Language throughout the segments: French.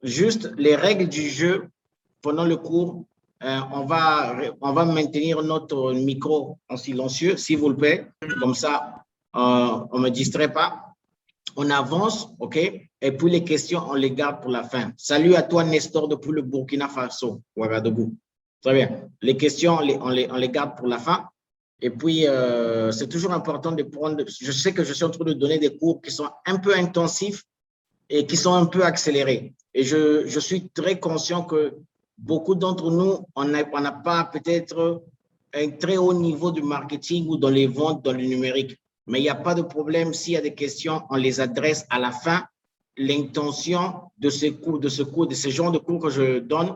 juste les règles du jeu pendant le cours. On va maintenir notre micro en silencieux, s'il vous plaît. Comme ça, on ne me distrait pas. On avance, OK? Et puis les questions, on les garde pour la fin. Salut à toi, Nestor, depuis le Burkina Faso, Ouagadougou. Très bien. Les questions, on les garde pour la fin. Et puis, c'est toujours important de prendre… Je sais que je suis en train de donner des cours qui sont un peu intensifs et qui sont un peu accélérés. Et je suis très conscient que beaucoup d'entre nous, on n'a pas peut-être un très haut niveau du marketing ou dans les ventes, dans le numérique. Mais il n'y a pas de problème. S'il y a des questions, on les adresse à la fin. L'intention de ce genre de cours que je donne,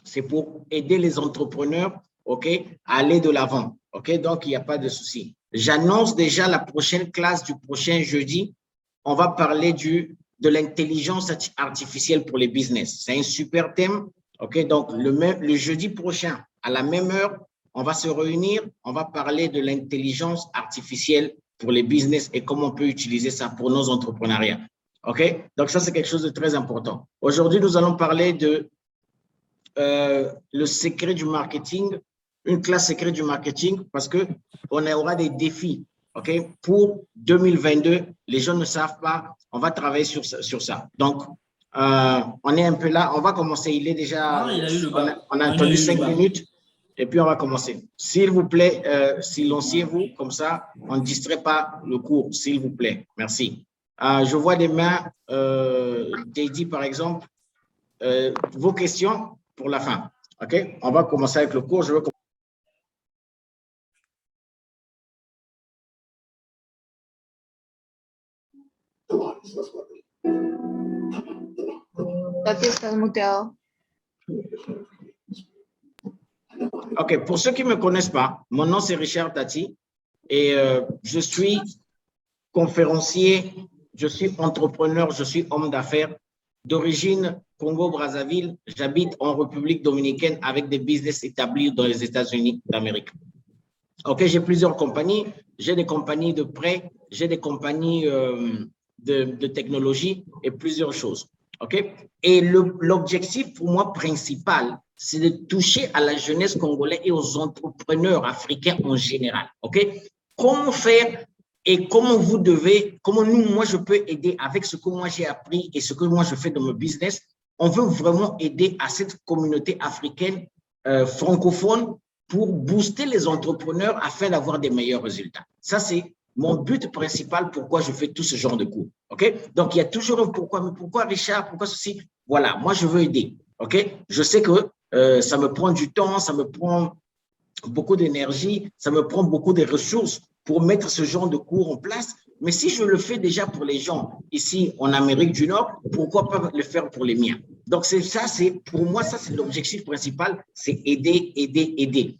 c'est pour aider les entrepreneurs, OK, à aller de l'avant. OK, donc il n'y a pas de souci. J'annonce déjà la prochaine classe du prochain jeudi. On va parler de l'intelligence artificielle pour les business. C'est un super thème. OK, donc le jeudi prochain, à la même heure, on va se réunir. On va parler de l'intelligence artificielle pour les business et comment on peut utiliser ça pour nos entrepreneuriats. OK, donc ça, c'est quelque chose de très important. Aujourd'hui, nous allons parler de le secret du marketing, une classe secret du marketing, parce qu'on aura des défis. OK? Pour 2022, les gens ne savent pas, on va travailler sur ça. Donc, on est un peu là, on va commencer. Il est déjà, on a attendu 5 minutes et puis on va commencer. S'il vous plaît, silenciez-vous, comme ça, on ne distrait pas le cours, s'il vous plaît. Merci. Je vois des mains, Teddy par exemple. Vos questions pour la fin. OK? On va commencer avec le cours. Je veux Tati, estás muteado. OK. Pour ceux qui ne me connaissent pas, mon nom c'est Richard Tati et je suis conférencier, je suis entrepreneur, je suis homme d'affaires d'origine Congo-Brazzaville. J'habite en République dominicaine avec des business établis dans les États-Unis d'Amérique. OK, j'ai plusieurs compagnies. J'ai des compagnies de prêt, j'ai des compagnies de technologie et plusieurs choses. OK? Et l'objectif pour moi principal, c'est de toucher à la jeunesse congolaise et aux entrepreneurs africains en général. OK? Comment faire et comment moi je peux aider avec ce que moi j'ai appris et ce que moi je fais dans mon business. On veut vraiment aider à cette communauté africaine francophone pour booster les entrepreneurs afin d'avoir des meilleurs résultats. Ça, c'est mon but principal, pourquoi je fais tout ce genre de cours. OK? Donc, il y a toujours un pourquoi. Mais pourquoi, Richard? Pourquoi ceci? Voilà, moi, je veux aider. OK? Je sais que ça me prend du temps, ça me prend beaucoup d'énergie, ça me prend beaucoup de ressources pour mettre ce genre de cours en place. Mais si je le fais déjà pour les gens ici en Amérique du Nord, pourquoi pas le faire pour les miens? Donc, pour moi, ça, c'est l'objectif principal, c'est aider, aider, aider.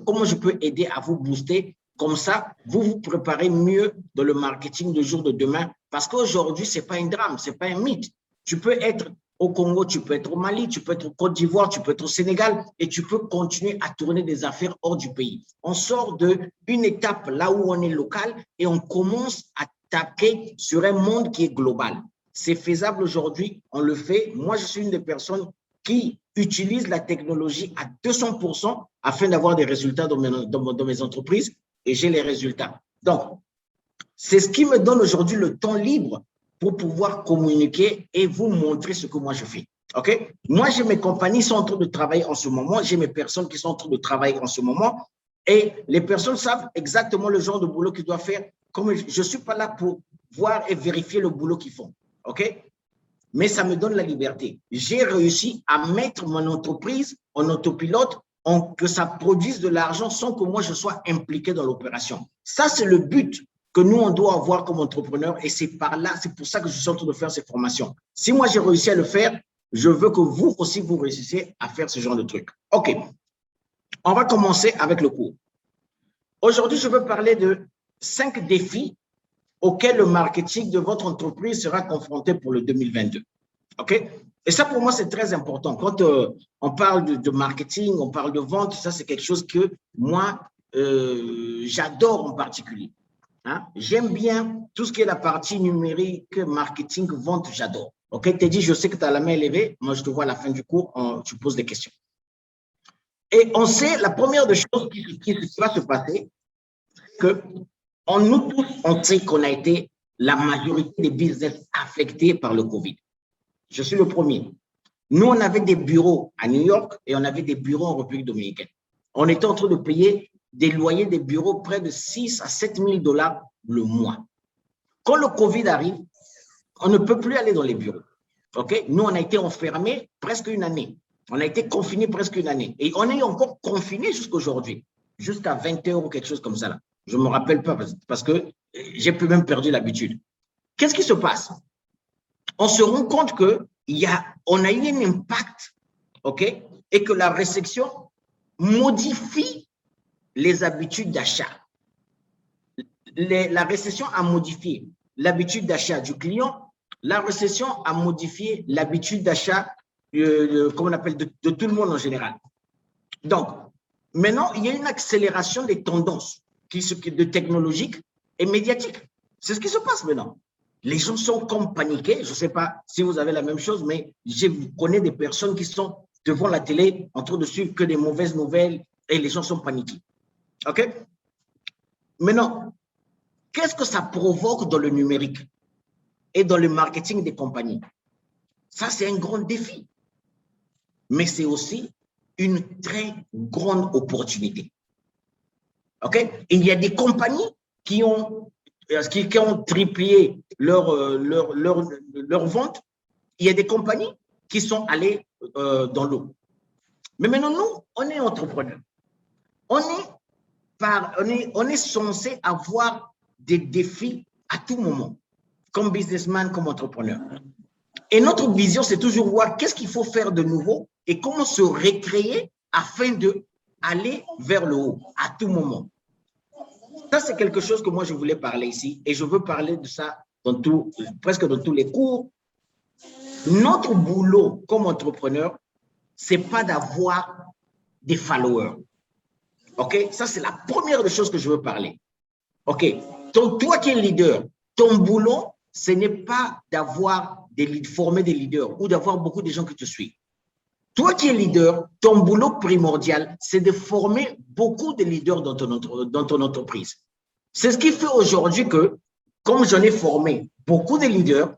Comment je peux aider à vous booster? Comme ça, vous vous préparez mieux dans le marketing du jour de demain. Parce qu'aujourd'hui, ce n'est pas un drame, ce n'est pas un mythe. Tu peux être au Congo, tu peux être au Mali, tu peux être au Côte d'Ivoire, tu peux être au Sénégal et tu peux continuer à tourner des affaires hors du pays. On sort d'une étape là où on est local et on commence à taper sur un monde qui est global. C'est faisable aujourd'hui, on le fait. Moi, je suis une des personnes qui utilise la technologie à 200% afin d'avoir des résultats dans mes entreprises et j'ai les résultats. Donc, c'est ce qui me donne aujourd'hui le temps libre pour pouvoir communiquer et vous montrer ce que moi je fais. OK? Moi, j'ai mes compagnies qui sont en train de travailler en ce moment. J'ai mes personnes qui sont en train de travailler en ce moment. Et les personnes savent exactement le genre de boulot qu'ils doivent faire. Comme je ne suis pas là pour voir et vérifier le boulot qu'ils font. OK? Mais ça me donne la liberté. J'ai réussi à mettre mon entreprise en autopilote, que ça produise de l'argent sans que moi je sois impliqué dans l'opération. Ça, c'est le but que nous, on doit avoir comme entrepreneur et c'est par là, c'est pour ça que je suis en train de faire ces formations. Si moi, j'ai réussi à le faire, je veux que vous aussi, vous réussissiez à faire ce genre de truc. OK. On va commencer avec le cours. Aujourd'hui, je veux parler de 5 défis auxquels le marketing de votre entreprise sera confronté pour le 2022. OK? Et ça, pour moi, c'est très important. Quand on parle de marketing, on parle de vente, ça, c'est quelque chose que moi, j'adore en particulier. Hein? J'aime bien tout ce qui est la partie numérique, marketing, vente, j'adore. Ok, Teddy, je sais que tu as la main élevée. Moi, je te vois à la fin du cours, tu poses des questions. Et on sait, la première des choses qui va se passer, que nous tous, on sait qu'on a été la majorité des business affectés par le Covid. Je suis le premier. Nous, on avait des bureaux à New York et on avait des bureaux en République dominicaine. On était en train de payer des loyers des bureaux près de 6 à 7 000 $ le mois. Quand le Covid arrive, on ne peut plus aller dans les bureaux. Okay? Nous, on a été enfermés presque une année. On a été confinés presque une année. Et on est encore confinés jusqu'à aujourd'hui, jusqu'à 20 heures ou quelque chose comme ça. Là. Je ne me rappelle pas parce que j'ai même perdu l'habitude. Qu'est-ce qui se passe? On se rend compte qu'on a eu un impact, ok, et que la récession modifie les habitudes d'achat. La récession a modifié l'habitude d'achat du client. La récession a modifié l'habitude d'achat, comment on appelle, de tout le monde en général. Donc, maintenant, il y a une accélération des tendances de technologiques et médiatiques. C'est ce qui se passe maintenant. Les gens sont comme paniqués. Je ne sais pas si vous avez la même chose, mais je connais des personnes qui sont devant la télé en train de suivre que des mauvaises nouvelles et les gens sont paniqués. OK? Maintenant, qu'est-ce que ça provoque dans le numérique et dans le marketing des compagnies? Ça, c'est un grand défi. Mais c'est aussi une très grande opportunité. OK? Il y a des compagnies qui ont triplé leur vente. Il y a des compagnies qui sont allées dans l'eau. Mais maintenant, nous, on est entrepreneurs. On est censé avoir des défis à tout moment, comme businessman, comme entrepreneur. Et notre vision, c'est toujours voir qu'est-ce qu'il faut faire de nouveau et comment se recréer afin d'aller vers le haut à tout moment. Ça, c'est quelque chose que moi, je voulais parler ici et je veux parler de ça presque dans tous les cours. Notre boulot comme entrepreneur, ce n'est pas d'avoir des followers. OK? Ça, c'est la première des choses que je veux parler. OK? Toi qui es leader, ton boulot, ce n'est pas former des leaders ou d'avoir beaucoup de gens qui te suivent. Toi qui es leader, ton boulot primordial, c'est de former beaucoup de leaders dans ton entreprise. C'est ce qui fait aujourd'hui que, comme j'en ai formé beaucoup de leaders,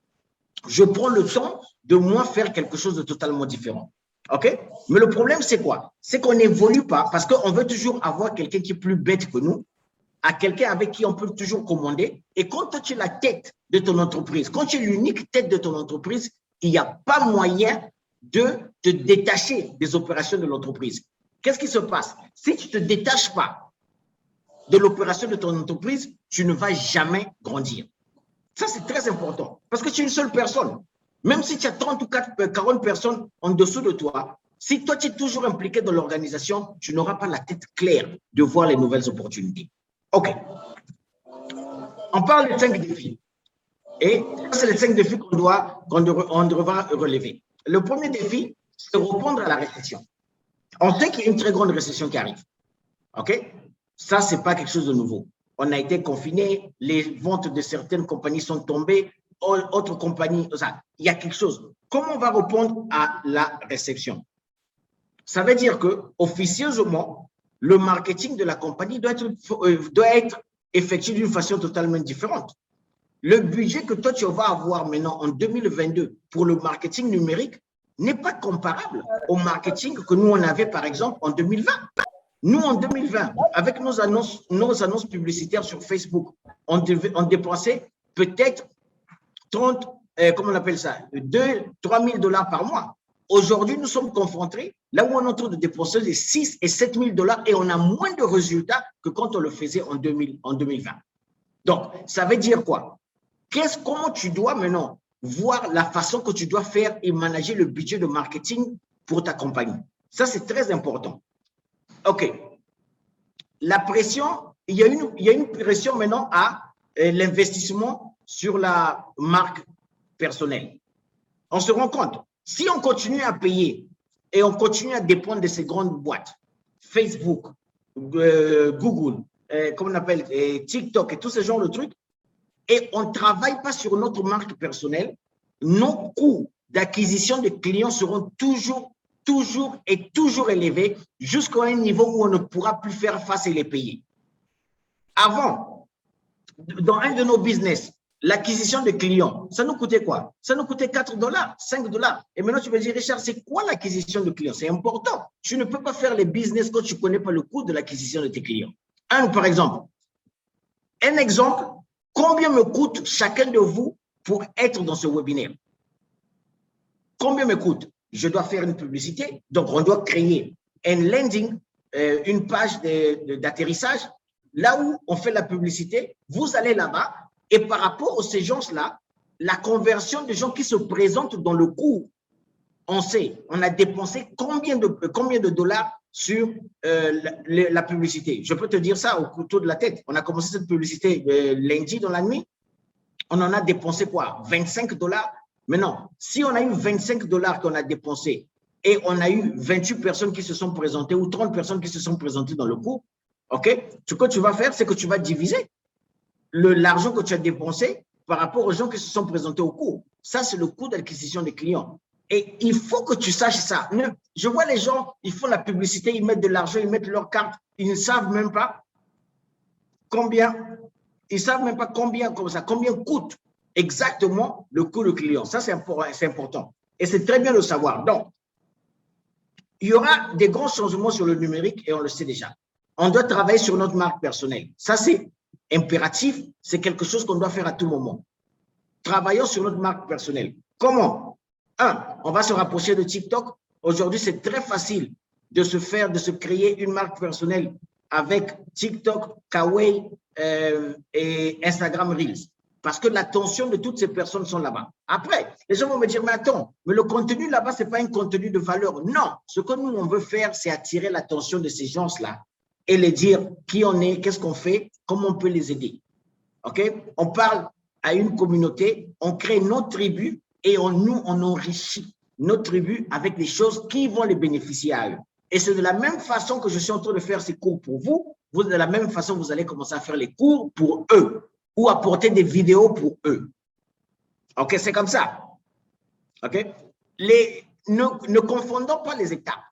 je prends le temps de moi faire quelque chose de totalement différent. OK? Mais le problème, c'est quoi? C'est qu'on n'évolue pas parce qu'on veut toujours avoir quelqu'un qui est plus bête que nous, à quelqu'un avec qui on peut toujours commander. Et quand toi, tu es la tête de ton entreprise, quand tu es l'unique tête de ton entreprise, il n'y a pas moyen de te détacher des opérations de l'entreprise. Qu'est-ce qui se passe? Si tu ne te détaches pas de l'opération de ton entreprise, tu ne vas jamais grandir. Ça, c'est très important parce que tu es une seule personne. Même si tu as 30 ou 40 personnes en dessous de toi, si toi, tu es toujours impliqué dans l'organisation, tu n'auras pas la tête claire de voir les nouvelles opportunités. OK. On parle des 5 défis. Et ça, c'est les 5 défis qu'on devra relever. Le premier défi, c'est répondre à la récession. On sait qu'il y a une très grande récession qui arrive. OK? Ça, ce n'est pas quelque chose de nouveau. On a été confinés, les ventes de certaines compagnies sont tombées, autres compagnies, il y a quelque chose. Comment on va répondre à la récession? Ça veut dire que, officieusement, le marketing de la compagnie doit être effectué d'une façon totalement différente. Le budget que toi, tu vas avoir maintenant en 2022 pour le marketing numérique n'est pas comparable au marketing que nous, on avait, par exemple, en 2020. Nous, en 2020, avec nos annonces publicitaires sur Facebook, on dépensait peut-être 30, comment on appelle ça, 3 000 $ par mois. Aujourd'hui, nous sommes confrontés, là où on est en train de dépenser des 6 et 7 000 $ et on a moins de résultats que quand on le faisait en 2020. Donc, ça veut dire quoi? Comment tu dois maintenant voir la façon que tu dois faire et manager le budget de marketing pour ta compagnie? Ça, c'est très important. OK. La pression, il y a une pression maintenant à l'investissement sur la marque personnelle. On se rend compte, si on continue à payer et on continue à dépendre de ces grandes boîtes, Facebook, Google, comment on appelle, TikTok et tous ces genres de trucs, et on ne travaille pas sur notre marque personnelle, nos coûts d'acquisition de clients seront toujours élevés jusqu'à un niveau où on ne pourra plus faire face et les payer. Avant, dans un de nos business, l'acquisition de clients, ça nous coûtait quoi? Ça nous coûtait 4 $, 5 $. Et maintenant, tu me dis, Richard, c'est quoi l'acquisition de clients? C'est important. Tu ne peux pas faire les business quand tu ne connais pas le coût de l'acquisition de tes clients. Par exemple, combien me coûte chacun de vous pour être dans ce webinaire? Combien me coûte? Je dois faire une publicité, donc on doit créer un landing, une page d'atterrissage, là où on fait la publicité, vous allez là-bas, et par rapport à ces gens-là, la conversion des gens qui se présentent dans le cours, on sait, on a dépensé combien de dollars sur la publicité. Je peux te dire ça au couteau de la tête. On a commencé cette publicité lundi dans la nuit, on en a dépensé quoi? 25 $. Maintenant, si on a eu 25 $ qu'on a dépensé et on a eu 28 personnes qui se sont présentées ou 30 personnes qui se sont présentées dans le cours, ok, ce que tu vas faire, c'est que tu vas diviser l'argent que tu as dépensé par rapport aux gens qui se sont présentés au cours. Ça, c'est le coût d'acquisition des clients. Et il faut que tu saches ça. Je vois les gens, ils font la publicité, ils mettent de l'argent, ils mettent leur carte, ils ne savent même pas combien, combien coûte exactement le coût du client. Ça, c'est important. Et c'est très bien de le savoir. Donc, il y aura des grands changements sur le numérique et on le sait déjà. On doit travailler sur notre marque personnelle. Ça, c'est impératif. C'est quelque chose qu'on doit faire à tout moment. Travaillons sur notre marque personnelle. Comment? On va se rapprocher de TikTok. Aujourd'hui, c'est très facile de se créer une marque personnelle avec TikTok, Kawaii et Instagram Reels. Parce que l'attention de toutes ces personnes sont là-bas. Après, les gens vont me dire, mais attends, mais le contenu là-bas, ce n'est pas un contenu de valeur. Non, ce que nous, on veut faire, c'est attirer l'attention de ces gens-là et les dire qui on est, qu'est-ce qu'on fait, comment on peut les aider. OK? On parle à une communauté, on crée notre tribu et on enrichit notre tribu avec des choses qui vont les bénéficier à eux. Et c'est de la même façon que je suis en train de faire ces cours pour vous, de la même façon, vous allez commencer à faire les cours pour eux ou apporter des vidéos pour eux. OK, c'est comme ça. OK? Ne confondons pas les étapes.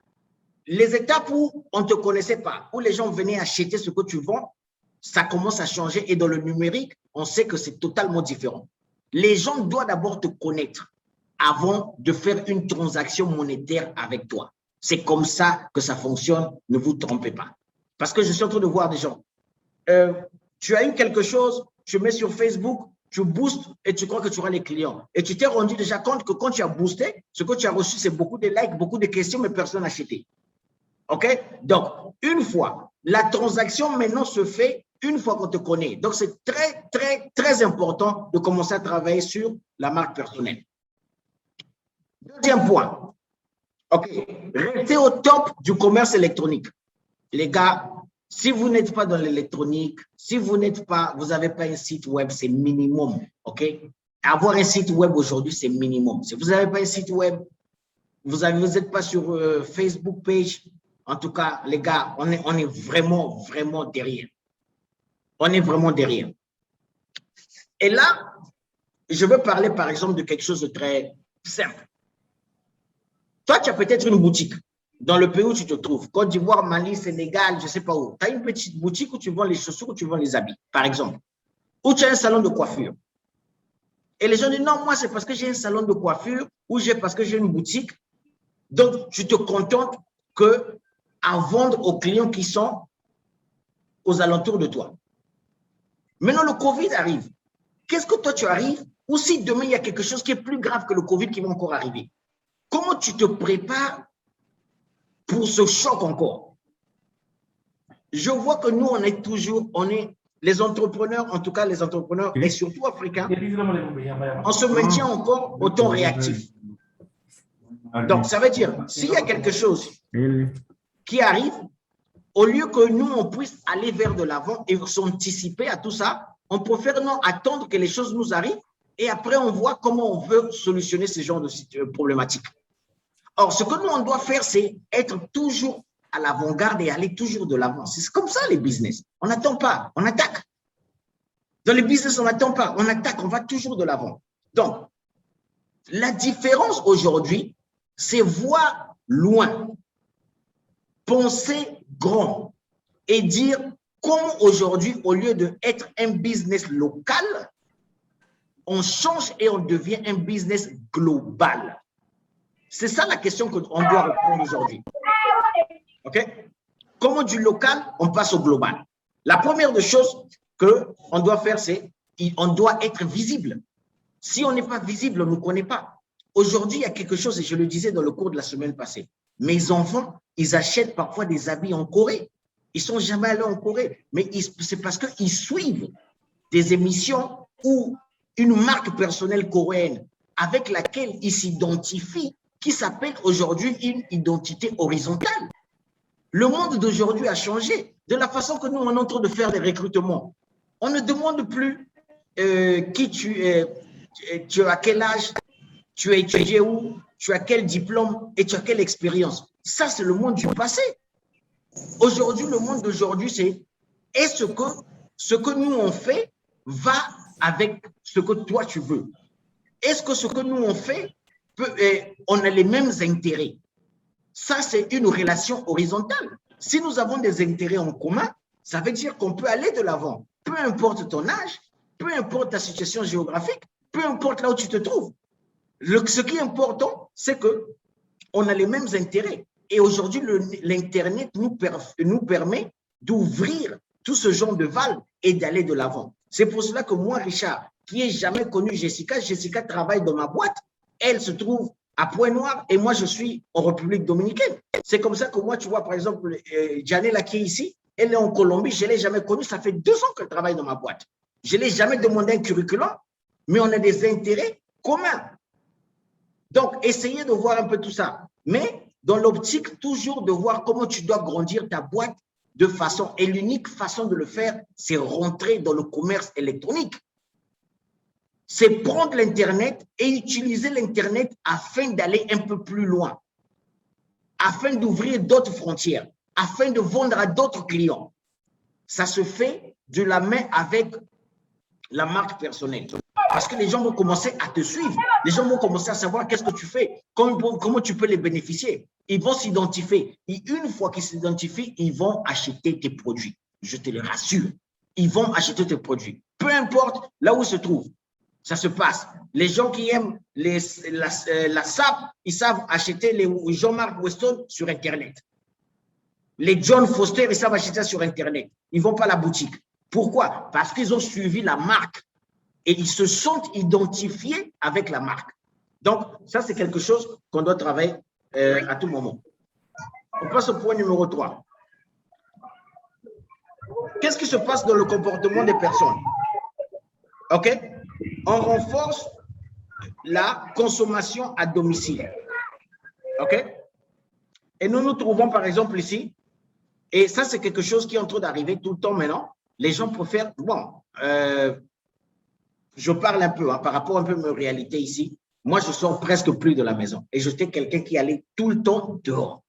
Les étapes où on ne te connaissait pas, où les gens venaient acheter ce que tu vends, ça commence à changer. Et dans le numérique, on sait que c'est totalement différent. Les gens doivent d'abord te connaître avant de faire une transaction monétaire avec toi. C'est comme ça que ça fonctionne. Ne vous trompez pas. Parce que je suis en train de voir des gens. Tu as eu quelque chose, tu mets sur Facebook, tu boostes et tu crois que tu auras les clients. Et tu t'es rendu déjà compte que quand tu as boosté, ce que tu as reçu, c'est beaucoup de likes, beaucoup de questions, mais personne n'a acheté. OK? Donc, une fois, la transaction maintenant se fait une fois qu'on te connaît. Donc, c'est très, très, très important de commencer à travailler sur la marque personnelle. Deuxième point. OK. Restez au top du commerce électronique. Les gars, si vous n'êtes pas dans l'électronique, si vous n'avez pas un site web, c'est minimum. OK? Avoir un site web aujourd'hui, c'est minimum. Si vous n'avez pas un site web, vous n'êtes pas sur Facebook page, en tout cas, les gars, on est vraiment, vraiment derrière. On est vraiment derrière. Et là, je veux parler, par exemple, de quelque chose de très simple. Toi, tu as peut-être une boutique dans le pays où tu te trouves. Côte d'Ivoire, Mali, Sénégal, je ne sais pas où. Tu as une petite boutique où tu vends les chaussures, où tu vends les habits, par exemple. Ou tu as un salon de coiffure. Et les gens disent, non, moi, c'est parce que j'ai un salon de coiffure ou parce que j'ai une boutique. Donc, tu te contentes à vendre aux clients qui sont aux alentours de toi. Maintenant, le Covid arrive. Qu'est-ce que toi, tu arrives? Ou si demain, il y a quelque chose qui est plus grave que le Covid qui va encore arriver? Comment tu te prépares pour ce choc encore? Je vois que nous, on est les entrepreneurs, en tout cas les entrepreneurs, et surtout africains, on se maintient encore autant réactif. Donc, ça veut dire, s'il y a quelque chose qui arrive, au lieu que nous, on puisse aller vers de l'avant et s'anticiper à tout ça, on préfère non attendre que les choses nous arrivent et après, on voit comment on veut solutionner ce genre de problématiques. Or, ce que nous, on doit faire, c'est être toujours à l'avant-garde et aller toujours de l'avant. C'est comme ça, les business. On n'attend pas, on attaque. Dans les business, on n'attend pas, on attaque, on va toujours de l'avant. Donc, La différence aujourd'hui, c'est voir loin, penser grand et dire comment aujourd'hui, au lieu d'être un business local, on change et on devient un business global. C'est ça la question qu'on doit répondre aujourd'hui. OK? Comment du local, on passe au global. La première des choses qu'on doit faire, c'est qu'on doit être visible. Si on n'est pas visible, on ne nous connaît pas. Aujourd'hui, il y a quelque chose, et je le disais dans le cours de la semaine passée. Mes enfants, ils achètent parfois des habits en Corée. Ils ne sont jamais allés en Corée, mais c'est parce qu'ils suivent des émissions ou une marque personnelle coréenne avec laquelle ils s'identifient, qui s'appelle aujourd'hui une identité horizontale. Le monde d'aujourd'hui a changé. De la façon que nous, on est en train de faire des recrutements, on ne demande plus qui tu es, tu as quel âge, tu as étudié où, tu as quel diplôme et tu as quelle expérience. Ça, c'est le monde du passé. Aujourd'hui, le monde d'aujourd'hui, c'est est-ce que ce que nous, on fait va avec ce que toi, tu veux? Est-ce que ce que nous, on fait, on a les mêmes intérêts? Ça, c'est une relation horizontale. Si nous avons des intérêts en commun, ça veut dire qu'on peut aller de l'avant. Peu importe ton âge, peu importe ta situation géographique, peu importe là où tu te trouves. Ce qui est important, c'est qu'on a les mêmes intérêts. Et aujourd'hui, l'Internet nous permet d'ouvrir tout ce genre de valves et d'aller de l'avant. C'est pour cela que moi, Richard, qui n'ai jamais connu Jessica, Jessica travaille dans ma boîte, elle se trouve à Pointe-Noire et moi, je suis en République dominicaine. C'est comme ça que moi, tu vois, par exemple, Janela qui est ici, elle est en Colombie, je ne l'ai jamais connue, ça fait 2 ans qu'elle travaille dans ma boîte. Je ne l'ai jamais demandé un curriculum, mais on a des intérêts communs. Donc, essayez de voir un peu tout ça. Mais dans l'optique toujours de voir comment tu dois grandir ta boîte de façon, et l'unique façon de le faire, c'est rentrer dans le commerce électronique. C'est prendre l'Internet et utiliser l'Internet afin d'aller un peu plus loin, afin d'ouvrir d'autres frontières, afin de vendre à d'autres clients. Ça se fait de la main avec la marque personnelle. Parce que les gens vont commencer à te suivre. Les gens vont commencer à savoir qu'est-ce que tu fais, comment tu peux les bénéficier. Ils vont s'identifier. Et une fois qu'ils s'identifient, ils vont acheter tes produits. Je te le rassure. Ils vont acheter tes produits. Peu importe là où ils se trouvent. Ça se passe. Les gens qui aiment la SAP, ils savent acheter les Jean-Marc Weston sur Internet. Les John Foster, ils savent acheter ça sur Internet. Ils ne vont pas à la boutique. Pourquoi? Parce qu'ils ont suivi la marque et ils se sont identifiés avec la marque. Donc, ça, c'est quelque chose qu'on doit travailler à tout moment. On passe au point numéro 3. Qu'est-ce qui se passe dans le comportement des personnes? OK? On renforce la consommation à domicile. OK? Et nous nous trouvons, par exemple, ici, et ça, c'est quelque chose qui est en train d'arriver tout le temps maintenant. Les gens préfèrent, bon, je parle un peu par rapport un peu à ma réalité ici. Moi, je sors presque plus de la maison. Et j'étais quelqu'un qui allait tout le temps dehors.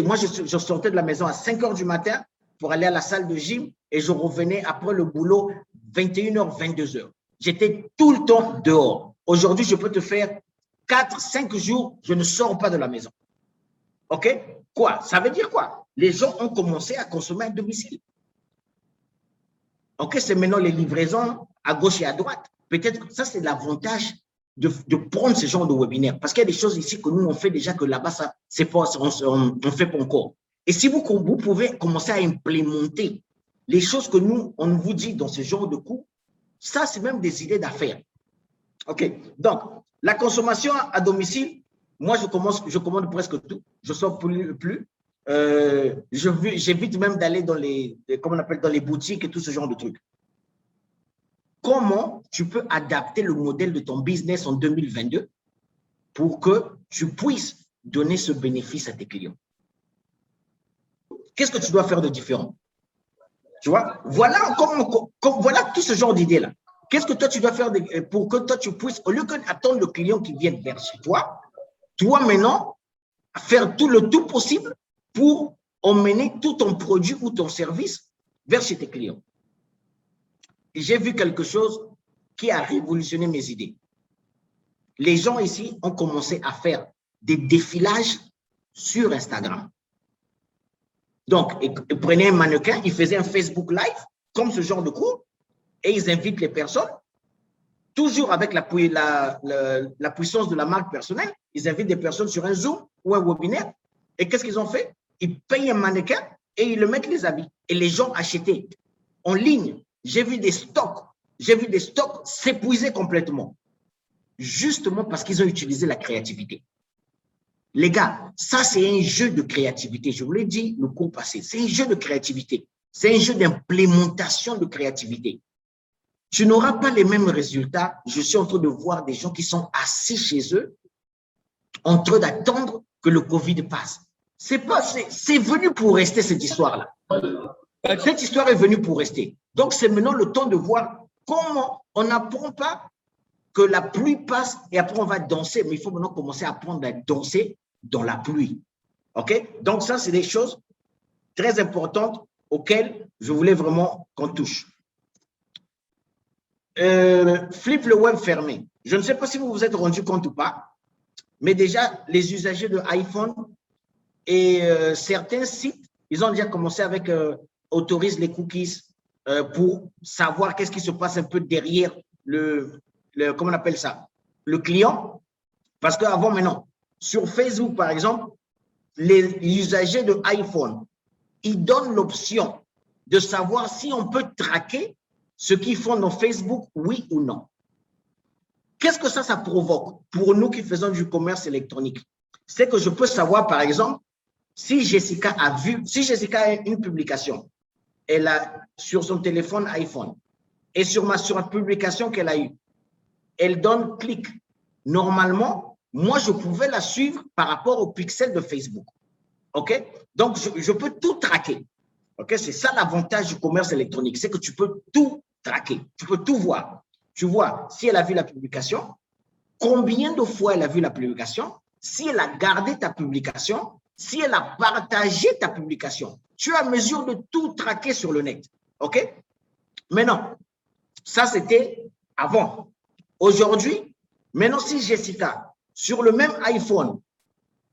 Moi, je sortais de la maison à 5 h du matin pour aller à la salle de gym et je revenais après le boulot 21 h, 22 h. J'étais tout le temps dehors. Aujourd'hui, je peux te faire 4, 5 jours, je ne sors pas de la maison. OK? Quoi? Ça veut dire quoi? Les gens ont commencé à consommer à domicile. OK, c'est maintenant les livraisons à gauche et à droite. Peut-être que ça, c'est l'avantage de prendre ce genre de webinaire. Parce qu'il y a des choses ici que nous, on fait déjà que là-bas, c'est pas, on ne fait pas encore. Et si vous pouvez commencer à implémenter les choses que nous, on vous dit dans ce genre de cours, ça, c'est même des idées d'affaires. OK, donc, la consommation à domicile, moi, je commande presque tout. Je ne sors plus. J'évite même d'aller dans comment on appelle, dans les boutiques et tout ce genre de trucs. Comment tu peux adapter le modèle de ton business en 2022 pour que tu puisses donner ce bénéfice à tes clients? Qu'est-ce que tu dois faire de différent? Tu vois, voilà, voilà tout ce genre d'idées-là. Qu'est-ce que toi, tu dois faire pour que toi, tu puisses, au lieu d'attendre le client qui vienne vers chez toi, toi maintenant, faire le tout possible pour emmener tout ton produit ou ton service vers chez tes clients. Et j'ai vu quelque chose qui a révolutionné mes idées. les gens ici ont commencé à faire des défilages sur Instagram. Donc, ils prenaient un mannequin, ils faisaient un Facebook Live, comme ce genre de cours, et ils invitent les personnes, toujours avec la puissance de la marque personnelle. Ils invitent des personnes sur un Zoom ou un webinaire. Et qu'est-ce qu'ils ont fait? Ils payent un mannequin et ils le mettent les habits. Et les gens achetaient en ligne. J'ai vu des stocks s'épuiser complètement. Justement parce qu'ils ont utilisé la créativité. Les gars, ça c'est un jeu de créativité. Je vous l'ai dit le cours passé. C'est un jeu de créativité. C'est un jeu d'implémentation de créativité. Tu n'auras pas les mêmes résultats. Je suis en train de voir des gens qui sont assis chez eux, en train d'attendre que le Covid passe. C'est venu pour rester cette histoire-là. Cette histoire est venue pour rester. Donc, c'est maintenant le temps de voir comment on n'apprend pas que la pluie passe et après on va danser. Mais il faut maintenant commencer à apprendre à danser dans la pluie. OK? Donc, ça, c'est des choses très importantes auxquelles je voulais vraiment qu'on touche. Flip le web fermé. Je ne sais pas si vous vous êtes rendu compte ou pas, mais déjà, les usagers de iPhone et certains sites, ils ont déjà commencé avec autorise les cookies pour savoir qu'est-ce qui se passe un peu derrière comment on appelle ça, le client. Parce qu'avant, maintenant, sur Facebook, par exemple, les usagers de iPhone, ils donnent l'option de savoir si on peut traquer ce qu'ils font dans Facebook, oui ou non. Qu'est-ce que ça provoque pour nous qui faisons du commerce électronique? C'est que je peux savoir, par exemple, si Jessica a une publication, elle a sur son téléphone iPhone, et sur la publication qu'elle a eue, elle donne clic. Normalement, moi, je pouvais la suivre par rapport au pixel de Facebook. OK? Donc, je peux tout traquer. OK? C'est ça l'avantage du commerce électronique, c'est que tu peux tout traquer, tu peux tout voir. Tu vois si elle a vu la publication, combien de fois elle a vu la publication, si elle a gardé ta publication, si elle a partagé ta publication. Tu es à mesure de tout traquer sur le net. OK? Maintenant, ça, c'était avant. Aujourd'hui, maintenant, si Jessica, sur le même iPhone,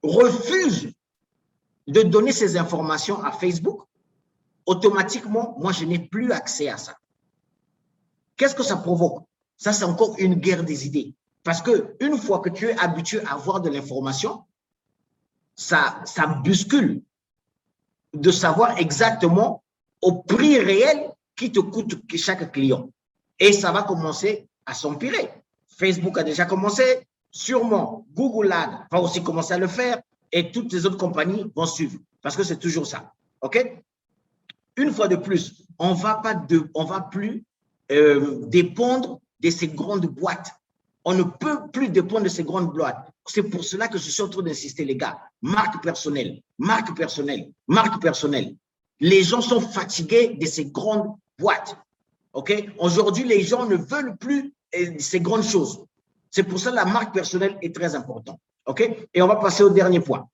refuse de donner ses informations à Facebook, automatiquement, moi, je n'ai plus accès à ça. Qu'est-ce que ça provoque? Ça, c'est encore une guerre des idées. Parce qu'une fois que tu es habitué à avoir de l'information, ça bouscule de savoir exactement au prix réel qui te coûte chaque client. Et ça va commencer à s'empirer. Facebook a déjà commencé, sûrement Google Ads va aussi commencer à le faire et toutes les autres compagnies vont suivre parce que c'est toujours ça. OK? Une fois de plus, on va plus dépendre de ces grandes boîtes. On ne peut plus dépendre de ces grandes boîtes. C'est pour cela que je suis en train d'insister, les gars. Marque personnelle, marque personnelle, marque personnelle. Les gens sont fatigués de ces grandes boîtes. OK? Aujourd'hui, les gens ne veulent plus ces grandes choses. C'est pour ça que la marque personnelle est très importante. OK? Et on va passer au dernier point.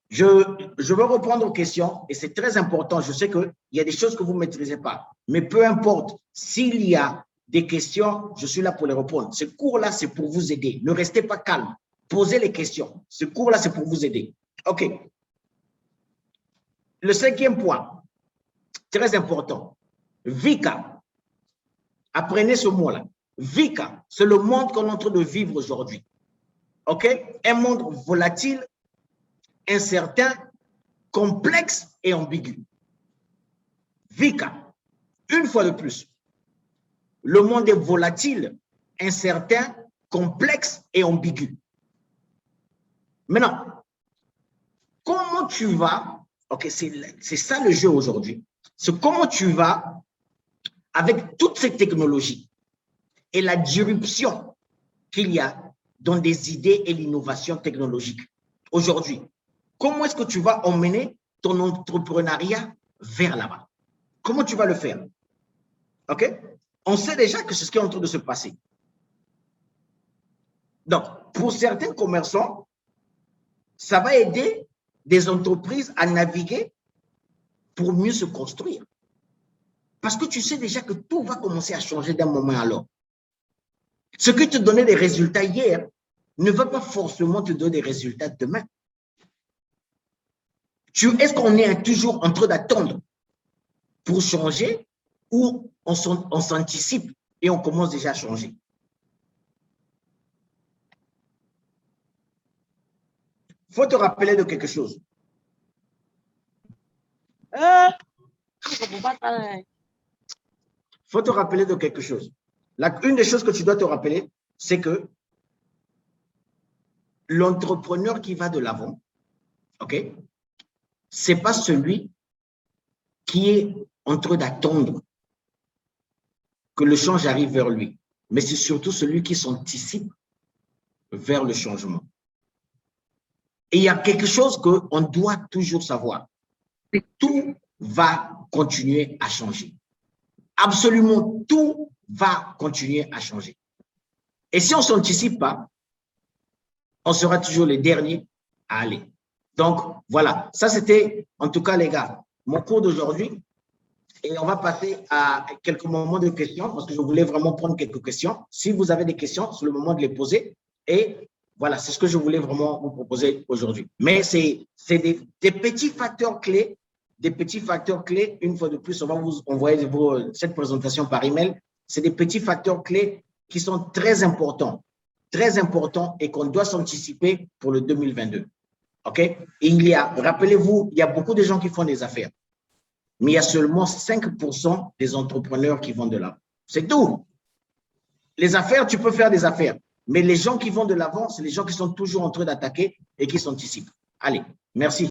Je veux répondre aux questions et c'est très important. Je sais qu'il y a des choses que vous ne maîtrisez pas. Mais peu importe, s'il y a des questions, je suis là pour les répondre. Ce cours-là, c'est pour vous aider. Ne restez pas calme. Posez les questions. Ce cours-là, c'est pour vous aider. OK. Le 5e point, très important. VICA. Apprenez ce mot-là. VICA, c'est le monde qu'on est en train de vivre aujourd'hui. OK? Un monde volatile, incertain, complexe et ambigu. VICA. Une fois de plus, le monde est volatile, incertain, complexe et ambigu. Maintenant, comment tu vas, ok, c'est ça le jeu aujourd'hui, c'est comment tu vas, avec toutes ces technologies et la disruption qu'il y a dans des idées et l'innovation technologique aujourd'hui, comment est-ce que tu vas emmener ton entrepreneuriat vers là-bas? Comment tu vas le faire? OK? On sait déjà que c'est ce qui est en train de se passer. Donc, pour certains commerçants, ça va aider des entreprises à naviguer pour mieux se construire. Parce que tu sais déjà que tout va commencer à changer d'un moment à l'autre. Ce qui te donnait des résultats hier ne va pas forcément te donner des résultats demain. Est-ce qu'on est toujours en train d'attendre pour changer ou on s'anticipe et on commence déjà à changer? Il faut te rappeler de quelque chose. Il faut te rappeler de quelque chose. Une des choses que tu dois te rappeler, c'est que l'entrepreneur qui va de l'avant, ok, c'est pas celui qui est en train d'attendre que le change arrive vers lui, mais c'est surtout celui qui s'anticipe vers le changement. Et il y a quelque chose qu'on doit toujours savoir. Tout va continuer à changer. Absolument tout va continuer à changer. Et si on ne s'anticipe pas, on sera toujours les derniers à aller. Donc, voilà. Ça, c'était, en tout cas, les gars, mon cours d'aujourd'hui. Et on va passer à quelques moments de questions parce que je voulais vraiment prendre quelques questions. Si vous avez des questions, c'est le moment de les poser. Et voilà, c'est ce que je voulais vraiment vous proposer aujourd'hui. Mais c'est des petits facteurs clés, une fois de plus, on va vous envoyer cette présentation par email. C'est des petits facteurs clés qui sont très importants et qu'on doit s'anticiper pour le 2022. OK? Rappelez-vous, il y a beaucoup de gens qui font des affaires, mais il y a seulement 5% des entrepreneurs qui vont de l'avant. C'est tout. Les affaires, tu peux faire des affaires, mais les gens qui vont de l'avant, c'est les gens qui sont toujours en train d'attaquer et qui s'anticipent. Allez, merci.